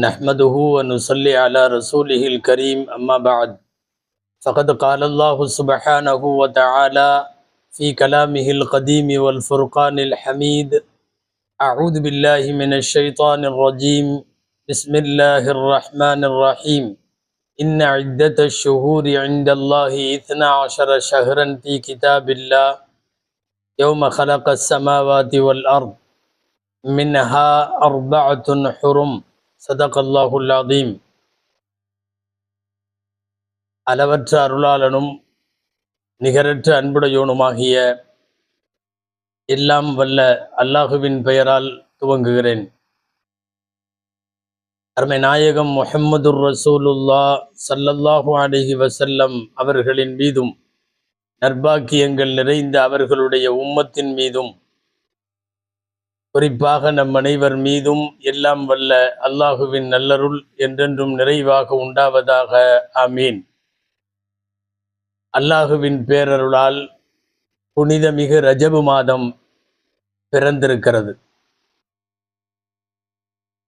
نحمده ونصلي على رسوله الكريم أما بعد فقد قال الله سبحانه وتعالى في كلامه القديم والفرقان الحميد أعوذ بالله من الشيطان الرجيم بسم الله الرحمن الرحيم إن عدة الشهور عند الله 12 شهرا في كتاب الله يوم خلق السماوات والأرض منها 4 حرم صدق الله العظيم. அளவற்ற அருளாளனும் நிகரற்ற அன்புடையோனுமாகிய எல்லாம் வல்ல அல்லாஹுவின் பெயரால் துவங்குகிறேன். அருமை நாயகம் முஹம்மதுர் ரசூலுல்லாஹ் ஸல்லல்லாஹு அலைஹி வஸல்லம் அவர்களின் மீதும் நற்பாக்கியங்கள் நிறைந்த அவர்களுடைய உம்மத்தின் மீதும் குறிப்பாக நம் அனைவர் மீதும் எல்லாம் வல்ல அல்லாஹுவின் நல்லருள் என்றென்றும் நிறைவாக உண்டாவதாக. ஆமீன். அல்லாஹுவின் பேரருளால் புனிதமிகு ரஜபு மாதம் பிறந்திருக்கிறது.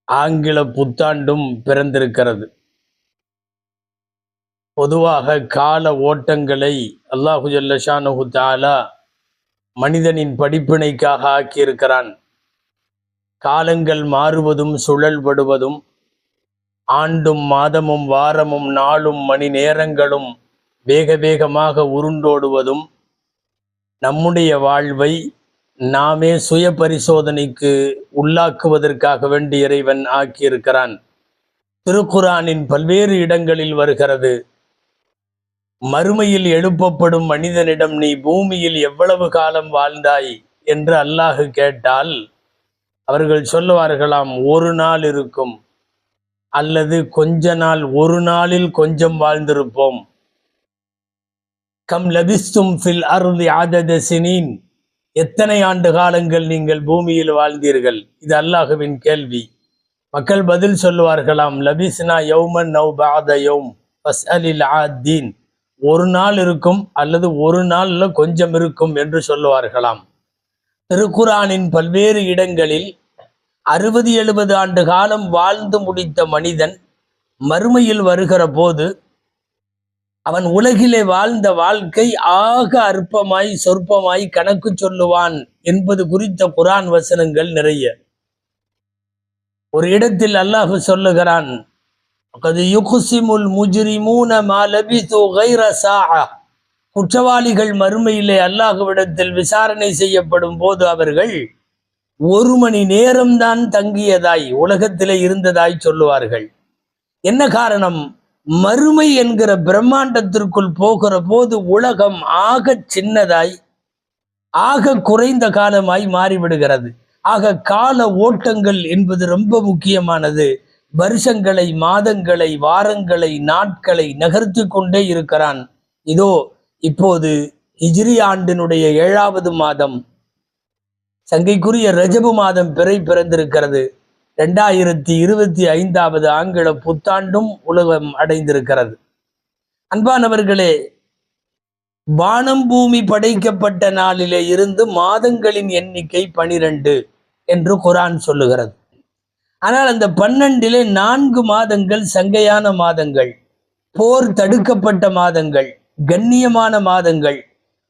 ஆங்கில புத்தாண்டும் பிறந்திருக்கிறது. பொதுவாக கால ஓட்டங்களை அல்லாஹு ஜல்ல ஷானஹு தஆலா மனிதனின் படிப்பினைக்காக ஆக்கியிருக்கிறான். காலங்கள் மாறுவதும் சுழல்படுவதும் ஆண்டும் மாதமும் வாரமும் நாளும் மணி நேரங்களும் வேக வேகமாக உருண்டோடுவதும் நம்முடைய வாழ்வை நாமே சுய பரிசோதனைக்கு உள்ளாக்குவதற்காக வேண்டி இறைவன் ஆக்கியிருக்கிறான். திருக்குர்ஆனின் பல்வேறு இடங்களில் வருகிறது, மறுமையில் எழுப்பப்படும் மனிதனிடம் நீ பூமியில் எவ்வளவு காலம் வாழ்ந்தாய் என்று அல்லாஹ் கேட்டால் அவர்கள் சொல்லுவார்களாம், ஒரு நாள் இருக்கும், அல்லது கொஞ்ச நாள், ஒரு நாளில் கொஞ்சம் வாழ்ந்திருப்போம். கம் லபிஸ்தும் ஃபில் அர்தி அதத சினீன், எத்தனை ஆண்டு காலங்கள் நீங்கள் பூமியில் வாழ்ந்தீர்கள்? இது அல்லாஹுவின் கேள்வி. மக்கள் பதில் சொல்லுவார்களாம், லபிஸ்னா யௌமன் நௌ பஅத யௌம் ஃபஸ்அலில் ஆதீன், ஒரு நாள் இருக்கும் அல்லது ஒரு நாள்ல கொஞ்சம் இருக்கும் என்று சொல்லுவார்களாம். திருக்குர்ஆனின் பல்வேறு இடங்களில் 60-70 ஆண்டு காலம் வாழ்ந்து முடித்த மனிதன் மறுமையில் வருகிற போது அவன் உலகிலே வாழ்ந்த வாழ்க்கை ஆக அற்பமாய் சொற்பமாய் கணக்கு சொல்லுவான் என்பது குறித்த குர்ஆன் வசனங்கள் நிறைய. ஒரு இடத்தில் அல்லாஹ் சொல்லுகிறான், கத் யுக்ஸிமுல் முஜ்ரிமூன மா லபிது கைர சாஅ, குற்றவாளிகள் மறுமையிலே அல்லாஹ்விடத்தில் விசாரணை செய்யப்படும் போது அவர்கள் 1 மணி நேரம்தான் தங்கியதாய் உலகத்திலே இருந்ததாய் சொல்லுவார்கள். என்ன காரணம்? மறுமை என்கிற பிரம்மாண்டத்திற்குள் போகிற போது உலகம் ஆக சின்னதாய் ஆக குறைந்த காலமாய் மாறிவிடுகிறது. ஆக கால ஓட்டங்கள் என்பது ரொம்ப முக்கியமானது. வருஷங்களை, மாதங்களை, வாரங்களை, நாட்களை நகர்த்தி கொண்டே இருக்கிறான். இதோ இப்போது ஹிஜ்ரி ஆண்டினுடைய 7வது மாதம், சங்கைக்குரிய ரஜபு மாதம் பிறந்திருக்கிறது. 2025வது ஆங்கில புத்தாண்டும் உலகம் அடைந்திருக்கிறது. அன்பானவர்களே, வானம் பூமி படைக்கப்பட்ட நாளிலே இருந்து மாதங்களின் எண்ணிக்கை 12 என்று குர்ஆன் சொல்லுகிறது. ஆனால் அந்த 12லே 4 மாதங்கள் சங்கையான மாதங்கள், போர் தடுக்கப்பட்ட மாதங்கள், கண்ணியமான மாதங்கள்,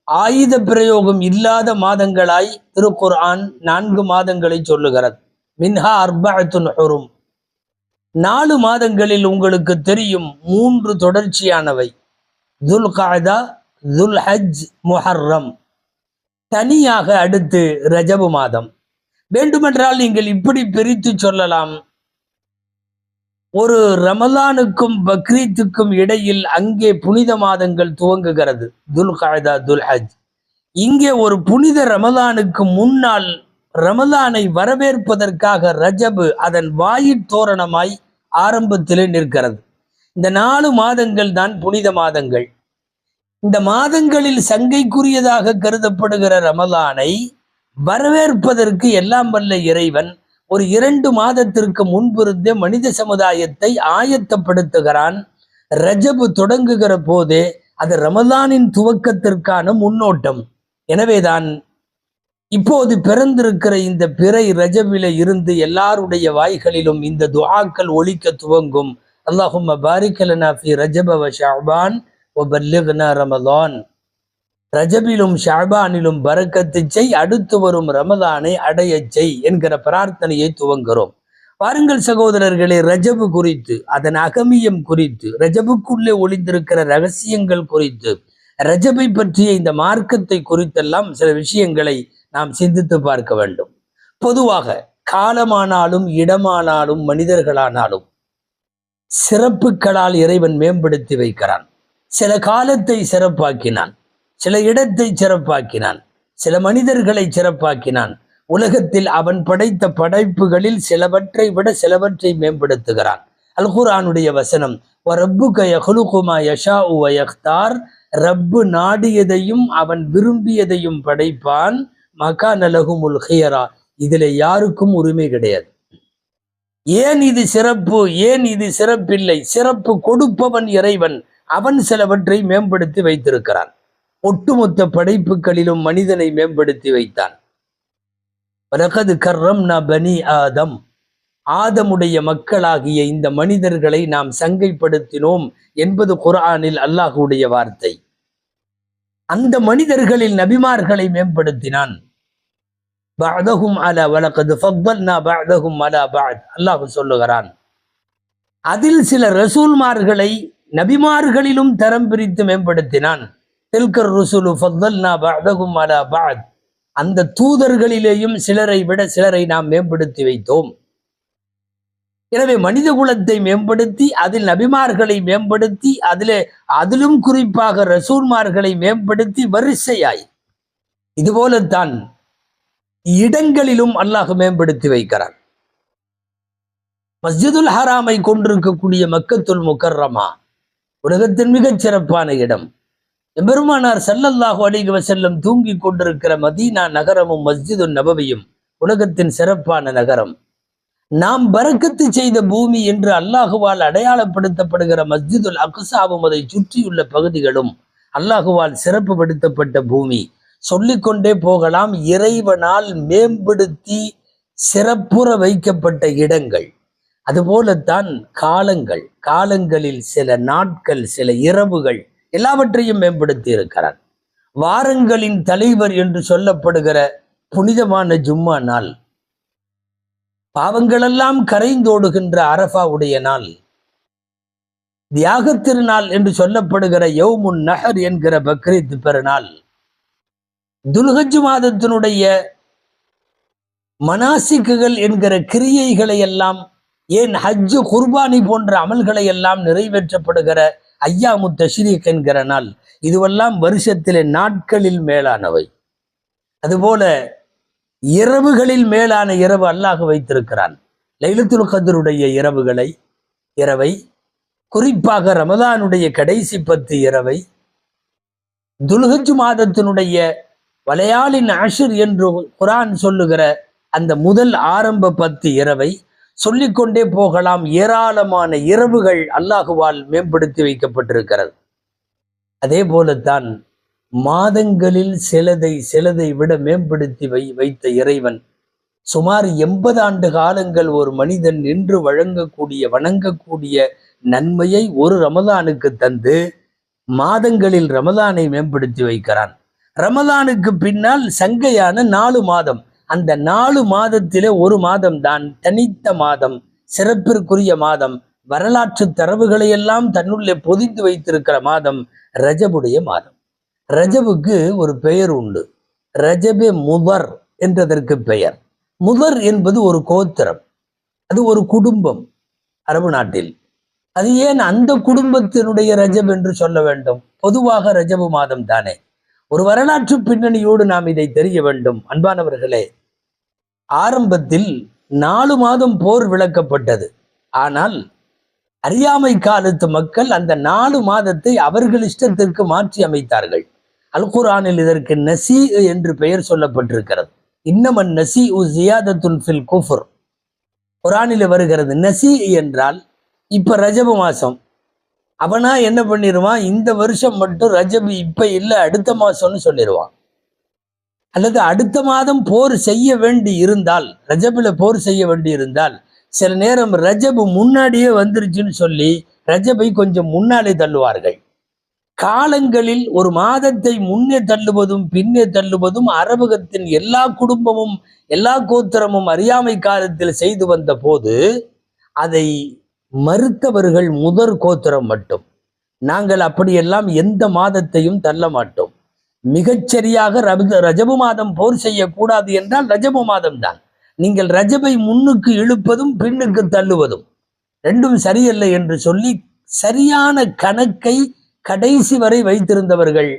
ஆயுத பிரயோகம் இல்லாத மாதங்களாய் திருக்குர்ஆன் 4 மாதங்களை சொல்லுகிறது. மின்ஹா 4 ஹுரும். 4 மாதங்களில் உங்களுக்கு தெரியும் 3 தொடர்ச்சியானவை, துல் கஅதா, துல் ஹஜ், முஹர்ரம். தனியாக அடுத்து ரஜபு மாதம். வேண்டுமென்றால் நீங்கள் இப்படி பிரித்து சொல்லலாம், ஒரு ரமலானுக்கும் பக்ரீத்துக்கும் இடையில் அங்கே புனித மாதங்கள் துவங்குகிறது, துல் கஅதா, துல் ஹஜ். இங்கே ஒரு புனித ரமலானுக்கு முன்னால் ரமலானை வரவேற்பதற்காக ரஜபு அதன் வாயிற் தோரணமாய் ஆரம்பத்திலே நிற்கிறது. இந்த 4 மாதங்கள் தான் புனித மாதங்கள். இந்த மாதங்களில் சங்கைக்குரியதாக கருதப்படுகிற ரமலானை வரவேற்பதற்கு எல்லாம் வல்ல இறைவன் ஒரு 2 மாதத்திற்கு முன்பிருந்தே மனித சமுதாயத்தை ஆயத்தப்படுத்துகிறான். ரஜபு தொடங்குகிற போதே அது ரமலானின் துவக்கத்திற்கான முன்னோட்டம். எனவேதான் இப்போது பிறந்திருக்கிற இந்த பிறை ரஜபில இருந்து எல்லாருடைய வாய்களிலும் இந்த துஆக்கள் ஒலிக்க துவங்கும். அல்லாஹும்ம பாரிக் லனா ஃபி ரஜப வ ஷஅபான் வ பல்லிக்னா ரமலான். ரஜபிலும் ஷஅபானிலும் பரக்கத்து செய், அடுத்து வரும் ரமலானை அடையச் செய் என்கிற பிரார்த்தனையை துவங்குகிறோம். பாருங்கள் சகோதரர்களே, ரஜபு குறித்து, அதன் அகமியம் குறித்து, ரஜபுக்குள்ளே ஒளிந்திருக்கிற ரகசியங்கள் குறித்து, ரஜபை பற்றிய இந்த மார்க்கத்தை குறித்தெல்லாம் சில விஷயங்களை நாம் சிந்தித்து பார்க்க வேண்டும். பொதுவாக காலமானாலும் இடமானாலும் மனிதர்களானாலும் சிறப்புகளால் இறைவன் மேம்படுத்தி வைக்கிறான். சில காலத்தை சிறப்பாக்கினான், சில இடத்தை சிறப்பாக்கினான், சில மனிதர்களை சிறப்பாக்கினான். உலகத்தில் அவன் படைத்த படைப்புகளில் சிலவற்றை விட சிலவற்றை மேம்படுத்துகிறான். அல் குர்ஆனுடைய வசனம், ரப்புக யஹ்லுகு மா யஷாஉ வ யக்தார், ரப்பு நாடியதையும் அவன் விரும்பியதையும் படைப்பான். மகான லஹுமுல் ஹியரா, இதில் யாருக்கும் உரிமை கிடையாது. ஏன் இது சிறப்பு, ஏன் இது சிறப்பில்லை? சிறப்பு கொடுப்பவன் இறைவன், அவன் சிலவற்றை மேம்படுத்தி வைத்திருக்கிறான். ஒட்டுமொத்த படைப்புகளிலும் மனிதனை மேம்படுத்தி வைத்தான். வலகது கர்ரம்னா பனி ஆதம், ஆதமுடைய மக்களாகிய இந்த மனிதர்களை நாம் சங்கைப்படுத்தினோம் என்பது குர்ஆனில் அல்லாஹ்வுடைய வார்த்தை. அந்த மனிதர்களில் நபிமார்களை மேம்படுத்தினான். பஅதஹும் அலா வலகது ஃபضلنا பஅதஹும் அலா பஅத், அல்லாஹ் சொல்லுகிறான். அதில் சில ரசூல்மார்களை நபிமார்களிலும் தரம் பிரித்து மேம்படுத்தினான். தில்கர் ருசுலு ஃபضلنا பஅதஹும் அலா பஅத், அந்த தூதர்களிலேயும் சிலரை விட சிலரை நாம் மேம்படுத்தி வைத்தோம். எனவே மனித குலத்தை மேம்படுத்தி, அதில் நபிமார்களை மேம்படுத்தி, அதிலும் குறிப்பாக ரசூல்மார்களை மேம்படுத்தி வரிசையாய், இதுபோலத்தான் இடங்களிலும் அல்லாஹ் மேம்படுத்தி வைக்கிறான். மஸ்ஜிதுல் ஹராமை கொண்டிருக்கக்கூடிய மக்கத்துல் முக்கர்ரமா உலகத்தின் மிகச் சிறப்பான இடம். எம்பெருமானார் ஸல்லல்லாஹு அலைஹி வஸல்லம் தூங்கி கொண்டிருக்கிற மதீனா நகரமும் மஸ்ஜிதுன் நபவியும் உலகத்தின் சிறப்பான நகரம். நாம் பரக்கத்து செய்த பூமி என்று அல்லாஹுவால் அடையாளப்படுத்தப்படுகிற மஸ்ஜிதுல் அக்ஸாவும் அதை சுற்றியுள்ள பகுதிகளும் அல்லாஹுவால் சிறப்புப்படுத்தப்பட்ட பூமி. சொல்லிக்கொண்டே போகலாம். இறைவனால் மேம்படுத்தி சிறப்புற வைக்கப்பட்ட இடங்கள். அதுபோலத்தான் காலங்கள், காலங்களில் சில நாட்கள், சில இரவுகள் எல்லாவற்றையும் மேம்படுத்தி இருக்கிறான். வாரங்களின் தலைவர் என்று சொல்லப்படுகிற புனிதமான ஜும்மா நாள், பாவங்களெல்லாம் கரைந்தோடுகின்ற அரஃபாவுடைய நாள், தியாக திருநாள் என்று சொல்லப்படுகிற யௌமுன் நஹர் என்கிற பக்ரீத் பெருநாள், துல்ஹஜ் மாதத்தினுடைய மனாசிக்குகள் என்கிற கிரியைகளை எல்லாம், ஏன் ஹஜ்ஜு குர்பானி போன்ற அமல்களை எல்லாம் நிறைவேற்றப்படுகிற ஐயாமு தஷ்ரீக் என்கிற நாள், இதுவெல்லாம் வருஷத்திலே நாட்களில் மேலானவை. அதுபோல இரவுகளில் மேலான இரவு அல்லாஹ் வைத்திருக்கிறான். லைலத்துல் கத்ருடைய இரவை, குறிப்பாக ரமதானுடைய கடைசி 10 இரவை, துல்ஹஜ் மாதத்தினுடைய வலையாளின் அஷ்ர் என்று குர்ஆன் சொல்லுகிற அந்த முதல் ஆரம்ப 10 இரவை, சொல்லிக்கொண்டே போகலாம். ஏராளமான இரவுகள் அல்லாஹுவால் மேம்படுத்தி வைக்கப்பட்டிருக்கிறது. அதே போலத்தான் மாதங்களில் சிலதை விட மேம்படுத்தி வைத்த இறைவன் சுமார் 80 ஆண்டு காலங்கள் ஒரு மனிதன் நின்று வணங்கக்கூடிய நன்மையை ஒரு ரமதானுக்கு தந்து மாதங்களில் ரமதானை மேம்படுத்தி வைக்கிறான். ரமதானுக்கு பின்னால் சங்கையான 4 மாதம், அந்த 4 மாதத்திலே ஒரு மாதம் தான் தனித்த மாதம், சிறப்பிற்குரிய மாதம், வரலாற்று தரவுகளை எல்லாம் தன்னுள்ளே பொதிந்து வைத்திருக்கிற மாதம் ரஜபுடைய மாதம். ரஜபுக்கு ஒரு பெயர் உண்டு, ரஜபே முதர் என்றதற்கு பெயர். முதர் என்பது ஒரு கோத்திரம், அது ஒரு குடும்பம் அரபு நாட்டில். அது ஏன் அந்த குடும்பத்தினுடைய ரஜப் என்று சொல்ல வேண்டும்? பொதுவாக ரஜபு மாதம் தானே. ஒரு வரலாற்று பின்னணியோடு நாம் இதை தெரிய வேண்டும். அன்பானவர்களே, ஆரம்பத்தில் 4 மாதம் போர் விளக்கப்பட்டது. ஆனால் அறியாமை காலத்து மக்கள் அந்த 4 மாதத்தை அவர்கள் இஷ்டத்திற்கு மாற்றி அமைத்தார்கள். அல் குர்ஆனில் இதற்கு நசி என்று பெயர் சொல்லப்பட்டிருக்கிறது. இன்னமன் நசி ஜியாதத்துன் ஃபில் குஃப்ர், குர்ஆனில் வருகிறது. நசி என்றால் இப்ப ரஜபு மாசம், அவனா என்ன பண்ணிடுவான், இந்த வருஷம் மட்டும் ரஜபு இப்ப இல்லை அடுத்த மாசம்னு சொல்லிடுவான். அல்லது அடுத்த மாதம் போர் செய்ய வேண்டி இருந்தால், ரஜபில் போர் செய்ய வேண்டி இருந்தால், சில நேரம் ரஜபு முன்னாடியே வந்துருச்சுன்னு சொல்லி ரஜபை கொஞ்சம் முன்னாலே தள்ளுவார்கள். காலங்களில் ஒரு மாதத்தை முன்னே தள்ளுவதும் பின்னே தள்ளுவதும் அரபகத்தின் எல்லா குடும்பமும் எல்லா கோத்திரமும் அறியாமை காலத்தில் செய்து வந்த போது அதை மறுத்தவர்கள் முதற் கோத்திரம் மட்டும். நாங்கள் அப்படியெல்லாம் எந்த மாதத்தையும் தள்ள மாட்டோம். மிகச்சரியாக ரஜபு மாதம் போர் செய்யக்கூடாது என்றால் ரஜபு மாதம் தான். நீங்கள் ரஜபை முன்னுக்கு இழுப்பதும் பின்னுக்கு தள்ளுவதும் ரெண்டும் சரியல்ல என்று சொல்லி சரியான கணக்கை கடைசி வரை வைத்திருந்தவர்கள்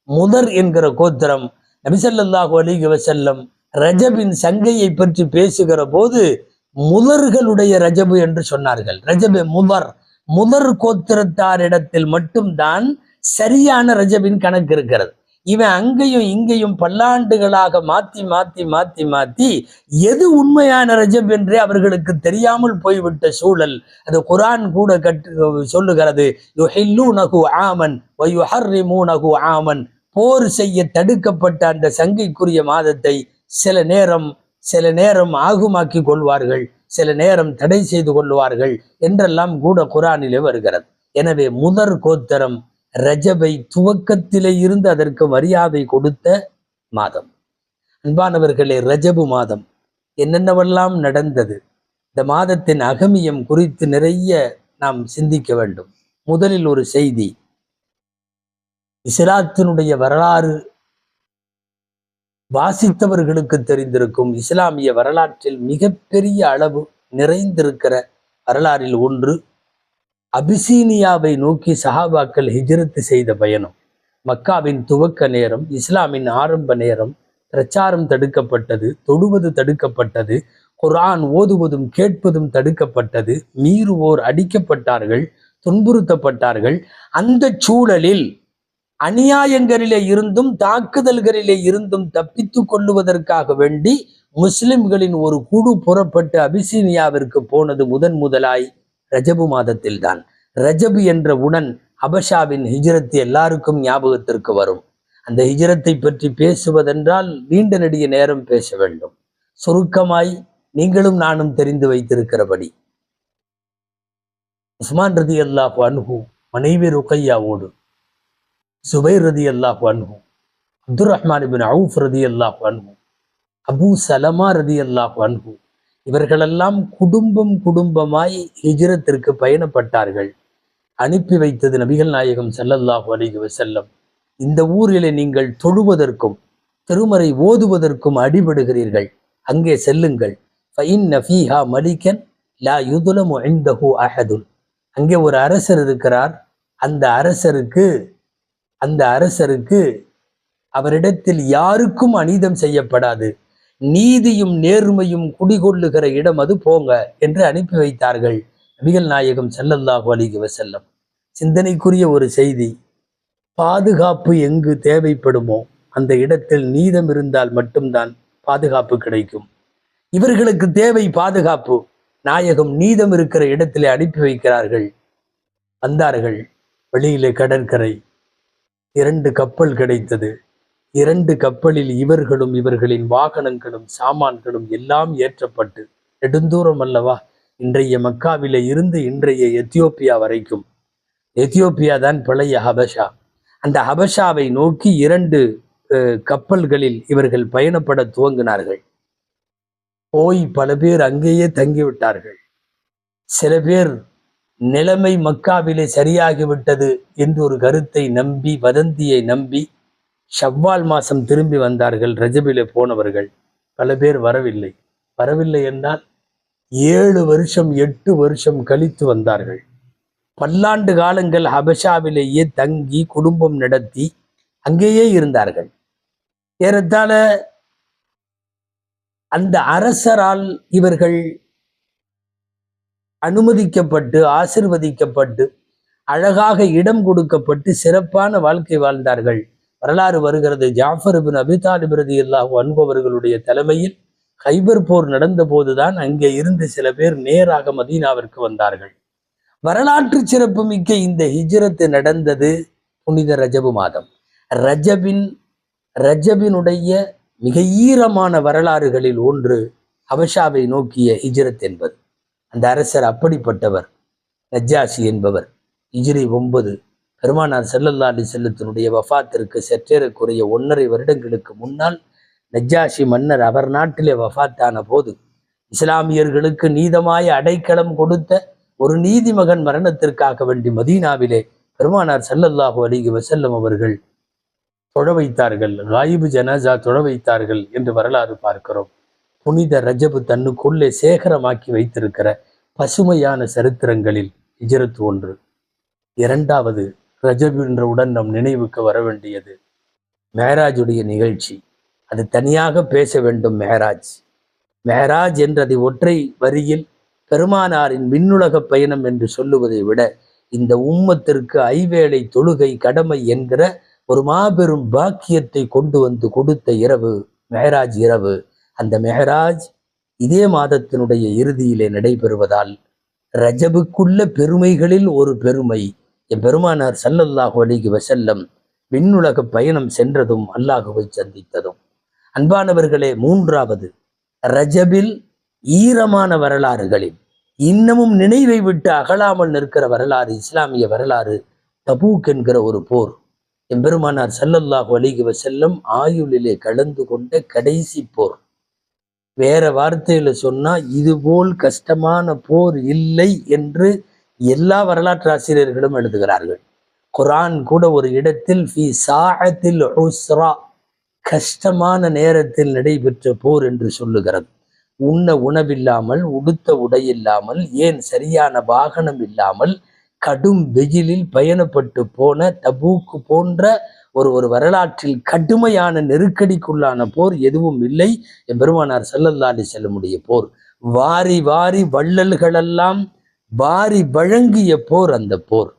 முதர் என்கிற கோத்திரம். நபி ஸல்லல்லாஹு அலைஹி வஸல்லம் ரஜபின் சங்கையை பற்றி பேசுகிற போது முதர்களுடைய ரஜபு என்று சொன்னார்கள். ரஜபு முதர் கோத்திரத்தாரிடத்தில் மட்டும்தான் சரியான ரஜபின் கணக்கு இருக்கிறது. இவன் அங்கேயும் இங்கேயும் பல்லாண்டுகளாக மாத்தி மாத்தி மாத்தி மாத்தி எது உண்மையான ரஜப் என்றே அவர்களுக்கு தெரியாமல் போய்விட்ட சூழல். அது குர்ஆன் கூட சொல்லுகிறது, யுஹில்லூனஹு ஆமன் வ யுஹர்ரிமூனஹு ஆமன். போர் செய்ய தடுக்கப்பட்ட அந்த சங்கைக்குரிய மாதத்தை சில நேரம் ஆகுமாக்கி கொள்வார்கள், சில நேரம் தடை செய்து கொள்வார்கள் என்றெல்லாம் கூட குர்ஆனிலே வருகிறது. எனவே முதற் கோத்திரம் ரஜபை துவக்கத்திலே இருந்து அதற்கு மரியாதை கொடுத்த மாதம். அன்பானவர்களே, ரஜபு மாதம் என்னென்னவெல்லாம் நடந்தது, இந்த மாதத்தின் அகமியம் குறித்து நிறைய நாம் சிந்திக்க வேண்டும். முதலில் ஒரு செய்தி, இஸ்லாத்தினுடைய வரலாறு வாசித்தவர்களுக்கு தெரிந்திருக்கும். இஸ்லாமிய வரலாற்றில் மிகப்பெரிய அளவு நிறைந்திருக்கிற வரலாறில் ஒன்று, அபிசீனியாவை நோக்கி சஹாபாக்கள் ஹிஜ்ரத் செய்த பயணம். மக்காவின் துவக்க நேரம், இஸ்லாமின் ஆரம்ப நேரம், பிரச்சாரம் தடுக்கப்பட்டது, தொடுவது தடுக்கப்பட்டது, குர்ஆன் ஓதுவதும் கேட்பதும் தடுக்கப்பட்டது, மீறுவோர் அடிக்கப்பட்டார்கள், துன்புறுத்தப்பட்டார்கள். அந்த சூழலில் அநியாயங்களிலே இருந்தும் தாக்குதல்களிலே இருந்தும் தப்பித்து கொள்ளுவதற்காக வேண்டி முஸ்லிம்களின் ஒரு குழு புறப்பட்டு அபிசீனியாவிற்கு போனது முதலாய் ரஜபு மாதத்தில் தான். ரஜபு என்ற உடன் ஹபஷாவின் ஹிஜ்ரத் எல்லாருக்கும் ஞாபகத்திற்கு வரும். அந்த ஹிஜ்ரத்தை பற்றி பேசுவதென்றால் நீண்ட நெடிய நேரம் பேச வேண்டும். சுருக்கமாய் நீங்களும் நானும் தெரிந்து வைத்திருக்கிறபடி, உஸ்மான் ரலியல்லாஹு அன்ஹு மனைவி ருக்கையாவோடு, சுபைர் ரலியல்லாஹு அன்ஹு, அப்துர் ரஹ்மான் இப்னு அவுஃப் ரலியல்லாஹு அன்ஹு, அபூ சலமா ரலியல்லாஹு அன்ஹு, இவர்களெல்லாம் குடும்பமாய் ஹிஜ்ரத்திற்கு பயணப்பட்டார்கள். அனுப்பி வைத்தது நபிகள் நாயகம் ஸல்லல்லாஹு அலைஹி வஸல்லம். இந்த ஊரிலே நீங்கள் தொழுவதற்கும் திருமறை ஓதுவதற்கும் அடிபடுகிறீர்கள், அங்கே செல்லுங்கள். ஃபஇன்ன ஃபீஹா மலிகன் லா யுதுலமு இன்தஹு அஹதுன். அங்கே ஒரு அரசர் இருக்கிறார். அந்த அரசருக்கு அவரிடத்தில் யாருக்கும் அநீதம் செய்யப்படாது, நீதியும் நேர்மையும் குடிகொள்ளுகிற இடம் அது, போங்க என்று அனுப்பி வைத்தார்கள் நபிகள் நாயகம் ஸல்லல்லாஹு அலைஹி வஸல்லம். சிந்தனைக்குரிய ஒரு செய்தி, பாதுகாப்பு எங்கு தேவைப்படுமோ அந்த இடத்தில் நீதம் இருந்தால் மட்டும்தான் பாதுகாப்பு கிடைக்கும். இவர்களுக்கு தேவை பாதுகாப்பு, நாயகம் நீதம் இருக்கிற இடத்திலே அனுப்பி வைக்கிறார்கள். வந்தார்கள். வெளியிலே கடற்கரை, 2 கப்பல் கிடைத்தது. 2 கப்பலில் இவர்களும் இவர்களின் வாகனங்களும் சாமான்களும் எல்லாம் ஏற்றப்பட்டு, நெடுந்தூரம் அல்லவா, இன்றைய மக்காவிலே இருந்து இன்றைய எத்தியோப்பியா வரைக்கும். எத்தியோப்பியா தான் பழைய ஹபஷா. அந்த ஹபஷாவை நோக்கி 2 கப்பல்களில் இவர்கள் பயணப்பட துவங்கினார்கள். போய் பல பேர் அங்கேயே தங்கிவிட்டார்கள். சில பேர் நிலைமை மக்காவிலே சரியாகிவிட்டது என்று ஒரு கருத்தை நம்பி, வதந்தியை நம்பி ஷவ்வால் மாசம் திரும்பி வந்தார்கள். ரஜபிலே போனவர்கள் பல பேர் வரவில்லை என்றால் 7 வருஷம் 8 வருஷம் கழித்து வந்தார்கள். பல்லாண்டு காலங்கள் ஹபஷாவிலேயே தங்கி குடும்பம் நடத்தி அங்கேயே இருந்தார்கள். ஏறத்தாழ அந்த அரசரால் இவர்கள் அனுமதிக்கப்பட்டு ஆசிர்வதிக்கப்பட்டு அழகாக இடம் கொடுக்கப்பட்டு சிறப்பான வாழ்க்கை வாழ்ந்தார்கள். வரலாறு வருகிறது, ஜாஃபர் இப்னு அபி தாலிப் ரலியல்லாஹு அன்ஹு அவர்களுடைய தலைமையில் கைபர் போர் நடந்த போதுதான் அங்கே இருந்து சில பேர் நேராக மதீனாவிற்கு வந்தார்கள். வரலாற்று சிறப்பு மிக்க இந்த ஹிஜ்ரத் நடந்தது புனித ரஜபு மாதம். ரஜபினுடைய மிக ஈரமான வரலாறுகளில் ஒன்று ஹபஷாவை நோக்கிய ஹிஜ்ரத் என்பது. அந்த அரசர் அப்படிப்பட்டவர். நஜ்ஜாஷி என்பவர் ஹிஜ்ரி 9 பெருமானார் ஸல்லல்லாஹு அலைஹி வஸல்லத்தினுடைய வஃபாத்திற்கு சற்றேறக்குறைய 1.5 வருடங்களுக்கு முன்னால் நஜ்ஜாஷி மன்னர் அவர் நாட்டிலே வஃபாத்தான போது இஸ்லாமியர்களுக்கு நீதமாய அடைக்கலம் கொடுத்த ஒரு நீதிமகன் மரணத்திற்காக வேண்டி மதீனாவிலே பெருமானார் ஸல்லல்லாஹு அலைஹி வஸல்லம் அவர்கள் தொழ வைத்தார்கள். காயிபு ஜனாசா தொழ வைத்தார்கள் என்று வரலாறு பார்க்கிறோம். புனித ரஜபு தன்னுக்குள்ளே சேகரமாக்கி வைத்திருக்கிற பசுமையான சரித்திரங்களில் ஹிஜ்ரத் ஒன்று. இரண்டாவது, ரஜப் என்றவுடன் நம் நினைவுக்கு வர வேண்டியது மேராஜுடைய நிகழ்ச்சி. அது தனியாக பேச வேண்டும். மேராஜ் என்றதை ஒற்றை வரியில் பெருமானாரின் விண்ணுலக பயணம் என்று சொல்லுவதை விட இந்த உம்மத்திற்கு ஐவேளை தொழுகை கடமை என்கிற ஒரு மாபெரும் பாக்கியத்தை கொண்டு வந்து கொடுத்த இரவு மெஹராஜ் இரவு. அந்த மெஹராஜ் இதே மாதத்தினுடைய இறுதியிலே நடைபெறுவதால் ரஜபுக்குள்ள பெருமைகளில் ஒரு பெருமை பெருமானார் ஸல்லல்லாஹு அலைஹி வஸல்லம் விண்ணுலக பயணம் சென்றதும் அல்லாஹுவை சந்தித்ததும். அன்பானவர்களே, மூன்றாவது, ரஜபில் ஈரமான வரலாறுகளில் இன்னமும் நினைவை விட்டு அகலாமல் நிற்கிற வரலாறு, இஸ்லாமிய வரலாறு, தபூக் என்கிற ஒரு போர். எம்பெருமானார் ஸல்லல்லாஹு அலைஹி வஸல்லம் ஆயுளிலே கலந்து கொண்ட கடைசி போர். வேற வார்த்தையில சொன்னா இதுபோல் கஷ்டமான போர் இல்லை என்று எல்லா வரலாற்று ஆசிரியர்களும் எழுதுகிறார்கள். குர்ஆன் கூட ஒரு இடத்தில் ஃபி சாஅத்தில் உஸ்ரா, கஷ்டமான நேரத்தில் நடைபெற்ற போர் என்று சொல்லுகிறது. உண்ண உணவில்லாமல், உடுத்த உடையில்லாமல், ஏன் சரியான வாகனம் இல்லாமல் கடும் வெயிலில் பயணப்பட்டு போன தபூக்கு போன்ற ஒரு வரலாற்றில் கடுமையான நெருக்கடிக்குள்ளான போர் எதுவும் இல்லை. பெருமானார் ஸல்லல்லாஹு அலைஹி வஸல்லமுடைய போர். வாரி வாரி வள்ளல்களெல்லாம் வாரி வழங்கிய போர் அந்த போர்.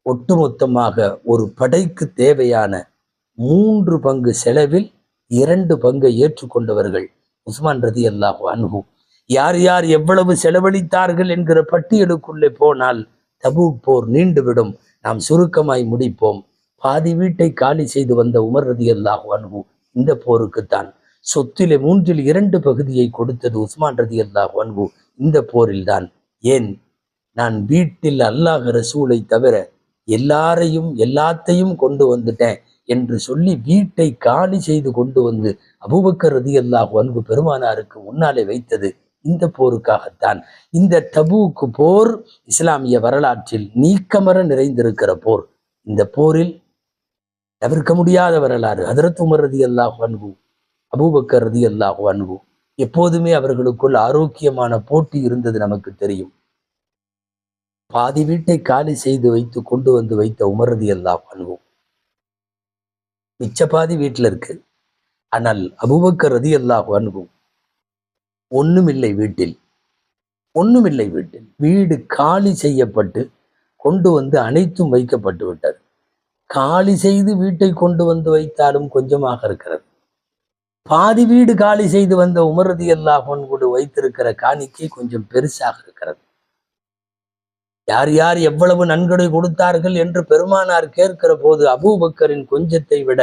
ஒட்டுமொத்தமாக ஒரு படைக்கு தேவையான 3 பங்கு செலவில் 2 பங்கை ஏற்றுக்கொண்டவர்கள் உஸ்மான் ரலியல்லாஹு அன்ஹு. யார் யார் எவ்வளவு செலவழித்தார்கள் என்கிற பட்டியலுக்குள்ளே போனால் தபூக் போர் நீண்டுவிடும். நாம் சுருக்கமாய் முடிப்போம். பாதி வீட்டை காலி செய்து வந்த உமர் ரலியல்லாஹு அன்ஹு இந்த போருக்குத்தான் சொத்திலே 2/3 பகுதியை கொடுத்தது உஸ்மான் ரலியல்லாஹு அன்ஹு இந்த போரில்தான். ஏன், நான் வீட்டில் அல்லாஹ் ரசூலை தவிர எல்லாத்தையும் கொண்டு வந்துட்டேன் என்று சொல்லி வீட்டை காலி செய்து கொண்டு வந்து அபூபக்கர் ரலியல்லாஹு அன்ஹு பெருமானாருக்கு முன்னாலே வைத்தது இந்த போருக்காகத்தான். இந்த தபூக் போர் இஸ்லாமிய வரலாற்றில் நீக்கமர நிறைந்திருக்கிற போர். இந்த போரில் தவிர்க்க முடியாத வரலாறு. ஹஜ்ரத் உமர் ரலியல்லாஹு அன்ஹு, அபூபக்கர் ரலியல்லாஹு அன்ஹு, எப்போதுமே அவர்களுக்குள் ஆரோக்கியமான போட்டி இருந்தது நமக்கு தெரியும். பாதி வீட்டை காலி செய்து வைத்து கொண்டு வந்து வைத்த உமர் ரலியல்லாஹு அன்ஹு மிச்ச பாதி வீட்டில் இருக்கு. ஆனால் அபூபக்கர் ரலியல்லாஹு அன்ஹு ஒண்ணுமில்லை வீட்டில். வீடு காலி செய்யப்பட்டு கொண்டு வந்து அனைத்தும் வைக்கப்பட்டு விட்டது. காலி செய்து வீட்டை கொண்டு வந்து வைத்தாலும் கொஞ்சமாக இருக்கிறது. பாதி வீடு காலி செய்து வந்த உமர் ரலியல்லாஹு அன்ஹு வைத்திருக்கிற காணிக்கை கொஞ்சம் பெருசாக இருக்கிறது. யார் யார் எவ்வளவு நன்கொடை கொடுத்தார்கள் என்று பெருமானார் கேட்கிற போது அபூபக்கரின் கொஞ்சத்தை விட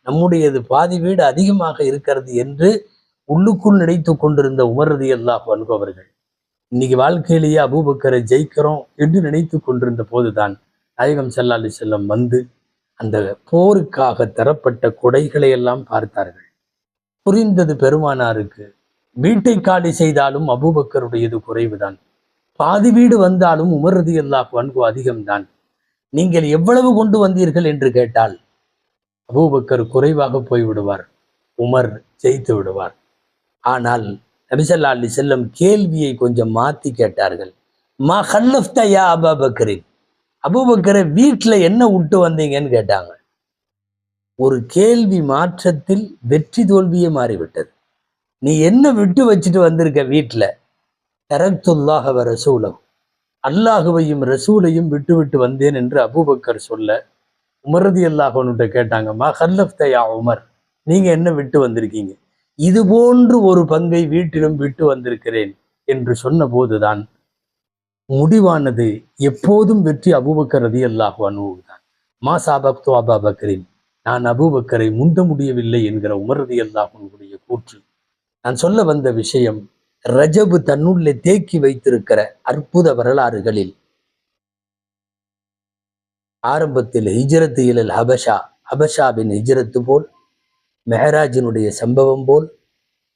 நம்முடையது பாதி வீடு அதிகமாக இருக்கிறது என்று உள்ளுக்குள் நினைத்து கொண்டிருந்த உமர் ரலியல்லாஹு அன்ஹு அவர்கள் இன்னைக்கு வாழ்க்கையிலேயே அபூபக்கரை ஜெயிக்கிறோம் என்று நினைத்து கொண்டிருந்த போதுதான் நாயகம் ஸல்லல்லாஹு அலைஹி வஸல்லம் வந்து அந்த போருக்காக தரப்பட்ட கொடைகளை எல்லாம் பார்த்தார்கள். புரிந்தது பெருமானாருக்கு, வீட்டை காலி செய்தாலும் அபூபக்கருடையது குறைவுதான், பாதி வீடு வந்தாலும் உமர் ரலியல்லாஹு அன்ஹு அதிகம்தான். நீங்கள் எவ்வளவு கொண்டு வந்தீர்கள் என்று கேட்டால் அபூபக்கர் குறைவாக போய்விடுவார், உமர் ஜெயித்து விடுவார். ஆனால் நபி ஸல்லல்லாஹு அலைஹி வஸல்லம் கேள்வியை கொஞ்சம் மாத்தி கேட்டார்கள். மா ஹல்லஃப்த யா அபூபக்கரின், அபூபக்கரை வீட்டுல என்ன விட்டு வந்தீங்கன்னு கேட்டாங்க. ஒரு கேள்வி மாற்றத்தில் வெற்றி தோல்வியே மாறிவிட்டது. நீ என்ன விட்டு வச்சுட்டு வந்திருக்க வீட்டுல? தரக்துல்லாஹ வ ரசூலஹு, அல்லாஹுவையும் ரசூலையும் விட்டு விட்டு வந்தேன் என்று அபூபக்கர் சொல்ல உமர் ரலியல்லாஹு அன்ஹு கேட்டாங்க, மா ஹல்லஃப்த யா உமர், நீங்க என்ன விட்டு வந்திருக்கீங்க? இது போன்று ஒரு பங்கை வீட்டிலும் விட்டு வந்திருக்கிறேன் என்று சொன்ன போதுதான் முடிவானது. எப்போதும் வெற்றி அபூபக்கர் ரலியல்லாஹு அன்ஹு தான். மா சாபக்து அபூபக்கரின், நான் அபூபக்கரை முந்த முடியவில்லை என்கிற உமர் ரலியல்லாஹு அன்ஹுடைய கூற்று. நான் சொல்ல வந்த விஷயம், ரஜபு தன்னுள்ளே தேக்கி வைத்திருக்கிற அற்புத வரலாறுகளில் ஆரம்பத்தில் ஹிஜ்ரத்து இலல் ஹபஷா, ஹபஷாவின் ஹிஜ்ரத்து போல், மெஹராஜினுடைய சம்பவம் போல்,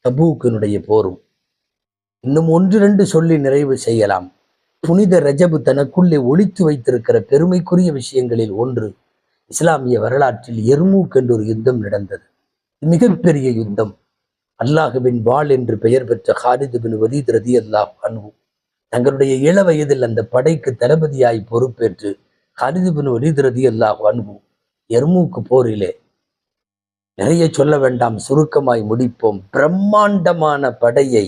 தபூக்கினுடைய போரும், இன்னும் ஒன்று ரெண்டு சொல்லி நிறைவு செய்யலாம். புனித ரஜபு தனக்குள்ளே ஒளித்து வைத்திருக்கிற பெருமைக்குரிய விஷயங்களில் ஒன்று, இஸ்லாமிய வரலாற்றில் எர்மூக் என்ற ஒரு யுத்தம் நடந்தது. மிகப்பெரிய யுத்தம். அல்லாஹுவின் வாள் என்று பெயர் பெற்ற ஹாலித் பின் வலீத் ரலியல்லாஹு அன்ஹு தங்களுடைய இள வயதில் அந்த படைக்கு தளபதியாய் பொறுப்பேற்று ஹாலித் பின் வலீத் ரலியல்லாஹு அன்ஹு எர்மூக்கு போரிலே, நிறைய சொல்ல வேண்டாம், சுருக்கமாய் முடிப்போம், பிரம்மாண்டமான படையை,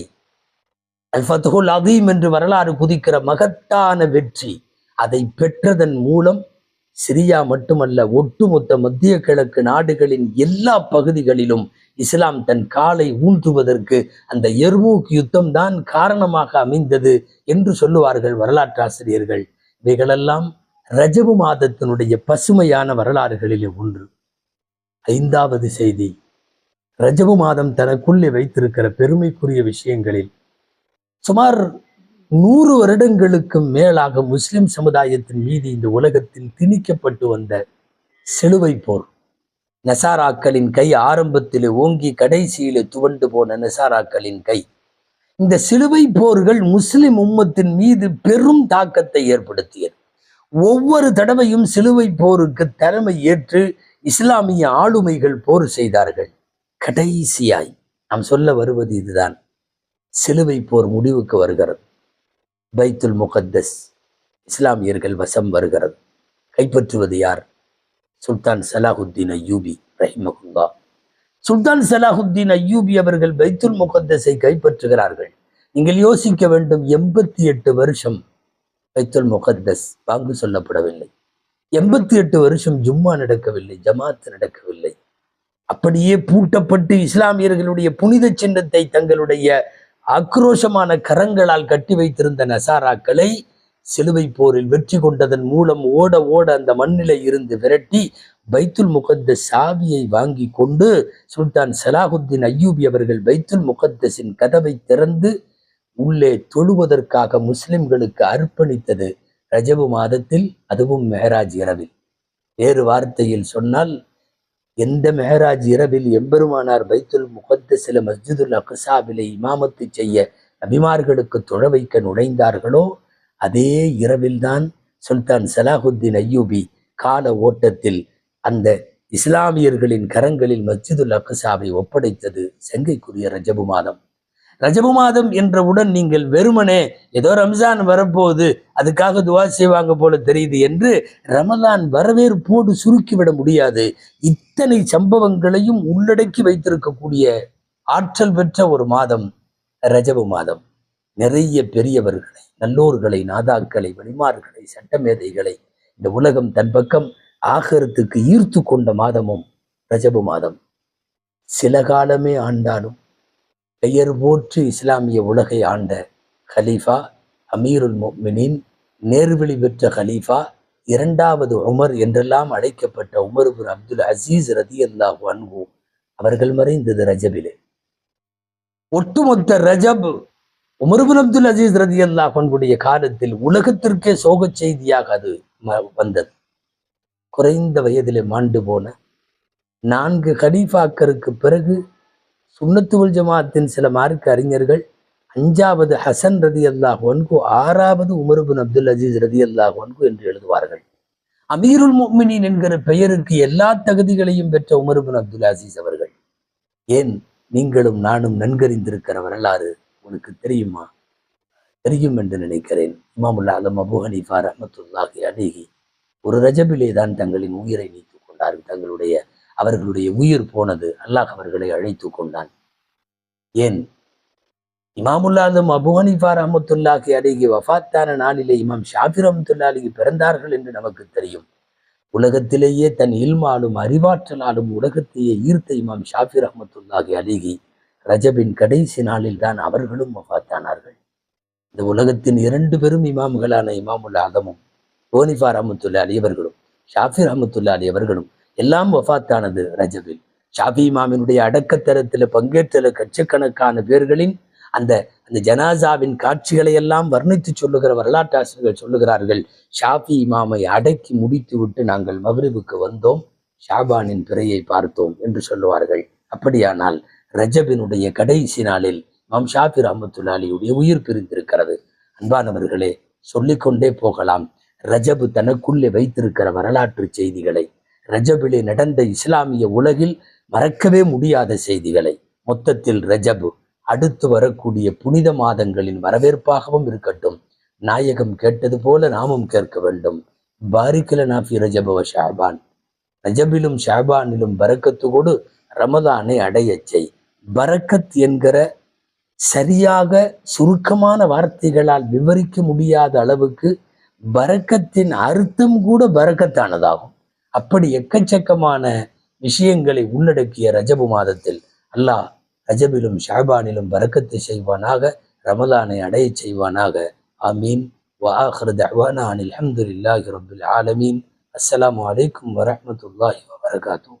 அல் ஃபத்ஹுல் அதீம் என்று வரலாறு குதிக்கிற மகத்தான வெற்றி, அதை பெற்றதன் மூலம் சிரியா மட்டுமல்ல, ஒட்டுமொத்த மத்திய கிழக்கு நாடுகளின் எல்லா பகுதிகளிலும் இஸ்லாம் தன் காலை ஊன்றுவதற்கு அந்த எர்மூக் யுத்தம் தான் காரணமாக அமைந்தது என்று சொல்லுவார்கள் வரலாற்றாசிரியர்கள். இவைகளெல்லாம் ரஜபு மாதத்தினுடைய பசுமையான வரலாறுகளிலே ஒன்று. ஐந்தாவது செய்தி, ரஜபு மாதம் தனக்குள்ளே வைத்திருக்கிற பெருமைக்குரிய விஷயங்களில் சுமார் 100 வருடங்களுக்கு மேலாக முஸ்லிம் சமுதாயத்தின் மீது இந்த உலகத்தில் திணிக்கப்பட்டு வந்த சிலுவை போர், நசாராக்களின் கை ஆரம்பத்திலே ஓங்கி கடைசியிலே துவண்டு போன நசாராக்களின் கை, இந்த சிலுவை போர்கள் முஸ்லிம் உம்மத்தின் மீது பெரும் தாக்கத்தை ஏற்படுத்தியது. ஒவ்வொரு தடவையும் சிலுவை போருக்கு தலைமை ஏற்று இஸ்லாமிய ஆளுமைகள் போர் செய்தார்கள். கடைசியாய் நாம் சொல்ல வருவது இதுதான், சிலுவை போர் முடிவுக்கு வருகிறது. பைத்துல் முகத்தஸ் இஸ்லாமியர்கள் வசம் வருகிறது. கைப்பற்றுவது யார்? சுல்தான் சலாஹுத்தீன் அய்யூபி ரஹிமஹுல்லா. சுல்தான் சலாஹுத்தீன் அய்யூபி அவர்கள் பைத்துல் முகத்தஸை கைப்பற்றுகிறார்கள். நீங்கள் யோசிக்க வேண்டும், 88 வருஷம் பைத்துல் முகத்தஸ் பாங்கு சொல்லப்படவில்லை, 88 வருஷம் ஜும்மா நடக்கவில்லை, ஜமாத் நடக்கவில்லை. அப்படியே பூட்டப்பட்டு இஸ்லாமியர்களுடைய புனித சின்னத்தை தங்களுடைய ஆக்ரோஷமான கரங்களால் கட்டி வைத்திருந்த நசாராக்களை சிலுவை போரில் வெற்றி கொண்டதன் மூலம் ஓட ஓட அந்த மண்ணிலே இருந்து விரட்டி பைத்துல் முகத்தஸ் சாவியை வாங்கி கொண்டு சுல்தான் சலாஹுத்தீன் அய்யூபி அவர்கள் பைத்துல் முகத்தஸின் கதவை திறந்து உள்ளே தொழுவதற்காக முஸ்லிம்களுக்கு அர்ப்பணித்தது ரஜபு மாதத்தில், அதுவும் மெஹராஜ் இரவில். வேறு வார்த்தையில் சொன்னால், எந்த மெஹராஜ் இரவில் எம்பெருமானார் பைத்துல் முகத்தஸில் மஸ்ஜிதுல் அக்ஸாவிலே இமாமத்து செய்ய நபிமார்களுக்கு தொழ வைக்க நுழைந்தார்களோ, அதே இரவில்தான் சுல்தான் சலாஹுத்தீன் அய்யூபி கால ஓட்டத்தில் அந்த இஸ்லாமியர்களின் கரங்களில் மஸ்ஜிதுல் அக்ஸாவை ஒப்படைத்தது. செங்கைக்குரிய ரஜபு மாதம். ரஜபு மாதம் என்றவுடன் நீங்கள் வெறுமனே ஏதோ ரம்ஜான் வரப்போகுது அதுக்காக துவா செய்வாங்க போல தெரியுது என்று ரமலான் வரவேற்போடு சுருக்கிவிட முடியாது. இத்தனை சம்பவங்களையும் உள்ளடக்கி வைத்திருக்கக்கூடிய ஆற்றல் பெற்ற ஒரு மாதம் ரஜபு மாதம். நிறைய பெரியவர்களை, நல்லோர்களை, நாதாக்களை, வலிமார்களை, சட்டமேதைகளை இந்த உலகம் தன் பக்கம் ஆகரத்துக்கு ஈர்த்து கொண்ட மாதமும் ரஜபு மாதம். சில காலமே ஆண்டாலும் பெயர் போற்று இஸ்லாமிய உலகை ஆண்ட ஹலீஃபா, அமீருல் முஃமினீன், நேர்வழி பெற்ற ஹலீஃபா, 2வது உமர் என்றெல்லாம் அழைக்கப்பட்ட உமர் பின் அப்துல் அசீஸ் ரலியல்லாஹு அன்ஹு அவர்கள் மறைந்தது ரஜபிலே. ஒட்டுமொத்த ரஜப் உமர் பின் அப்துல் அசீஸ் ரலியல்லாஹு அன்ஹுடைய காலத்தில் உலகத்திற்கே சோக செய்தியாக அது வந்தது. குறைந்த வயதிலே மாண்டு போன 4 கலீஃபாக்களுக்கு பிறகு சுன்னத்து வல் ஜமாஅத்தின் சில மார்க்க அறிஞர்கள் 5வது ஹசன் ரலியல்லாஹு அன்ஹு, 6வது உமர் பின் அப்துல் அசீஸ் ரலியல்லாஹு அன்ஹு என்று எழுதுவார்கள். அமீருல் முஃமினீன் என்கிற பெயருக்கு எல்லா தகுதிகளையும் பெற்ற உமர் பின் அப்துல் அசீஸ் அவர்கள். ஏன், நீங்களும் நானும் நன்கறிந்திருக்கிற வரலாறு உனக்கு தெரியுமா? தெரியும் என்று நினைக்கிறேன். இமாமுல் ஆலம் அபூ ஹனீஃபா ரஹ்மத்துல்லாஹி அலைஹி ஒரு ரஜபிலே தான் தங்களின் உயிரை நீத்துக் கொண்டார்கள். அவர்களுடைய உயிர் போனது, அல்லாஹ் அவர்களை அழைத்து கொண்டான். ஏன், இமாமுல் ஆலம் அபூ ஹனீஃபா ரஹ்மத்துல்லாஹி அலைஹி வஃபாத்தான நாளிலே இமாம் ஷாஃபி ரஹ்மத்துல்லாஹி அலைஹி பிறந்தார்கள் என்று நமக்கு தெரியும். உலகத்திலேயே தன் இல்மாலும் அறிவாற்றலாலும் உலகத்தையே ஈர்த்த இமாம் ஷாஃபி ரஹ்மத்துல்லாஹி அலைஹி ரஜபின் கடைசி நாளில் தான் அவர்களும் வஃபாத்தானார்கள். இந்த உலகத்தின் 2 பெரும் இமாம்களான இமாமுல் ஆலமும் ஹனீஃபா ரஹ்மத்துல்லாஹி அலைஹி அவர்களும் ஷாஃபி ரஹ்மத்துல்லாஹி அலைஹி அவர்களும் எல்லாம் வஃபாத்தானது ரஜபில். ஷாஃபி இமாமினுடைய அடக்கத்தரத்தில் பங்கேற்ற லட்சக்கணக்கான பேர்களின் அந்த அந்த ஜனாசாவின் காட்சிகளை எல்லாம் வர்ணித்து சொல்லுகிற வரலாற்றாசிரியர்கள் சொல்லுகிறார்கள், ஷாஃபி இமாமை அடக்கி முடித்து விட்டு நாங்கள் மக்ரிபுக்கு வந்தோம், ஷாபானின் பிறையை பார்த்தோம் என்று சொல்லுவார்கள். அப்படியானால் ரஜபினுடைய கடைசி நாளில் இமாம் ஷாஃபி ரஹ்மத்துல்லாஹி அலைஹியுடைய உயிர் பிரிந்திருக்கிறது. அன்பானவர்களே, சொல்லிக்கொண்டே போகலாம். ரஜபு தனக்குள்ளே வைத்திருக்கிற வரலாற்று செய்திகளை, ரஜபிலே நடந்த இஸ்லாமிய உலகில் மறக்கவே முடியாத செய்திகளை, மொத்தத்தில் ரஜபு அடுத்து வரக்கூடிய புனித மாதங்களின் வரவேற்பாகவும் இருக்கட்டும். நாயகம் கேட்டது போல நாமும் கேட்க வேண்டும். பாரிக் லனா ஃபி ரஜப வ ஷஅபான். ரஜபிலும் ஷஅபானிலும் பரக்கத்தோடு ரமதானை அடையச் செய். பரக்கத் என்கிற சரியாக சுருக்கமான வார்த்தைகளால் விவரிக்க முடியாத அளவுக்கு பரக்கத்தின் அர்த்தம் கூட பரக்கத்தானதாகும். அப்படி எக்கச்சக்கமான விஷயங்களை உள்ளடக்கிய ரஜபு மாதத்தில் அல்லாஹ் ரஜபிலும் ஷஅபானிலும் பரக்கத்தை செய்வானாக, ரமலானை அடைய செய்வானாக. ஆமீன். வஆகிரு தஅவானா அனில் ஹம்துலில்லாஹி ரப்பில் ஆலமீன். அஸ்ஸலாமு அலைக்கும் வரஹ்மத்துல்லாஹி வபரகாத்துஹு.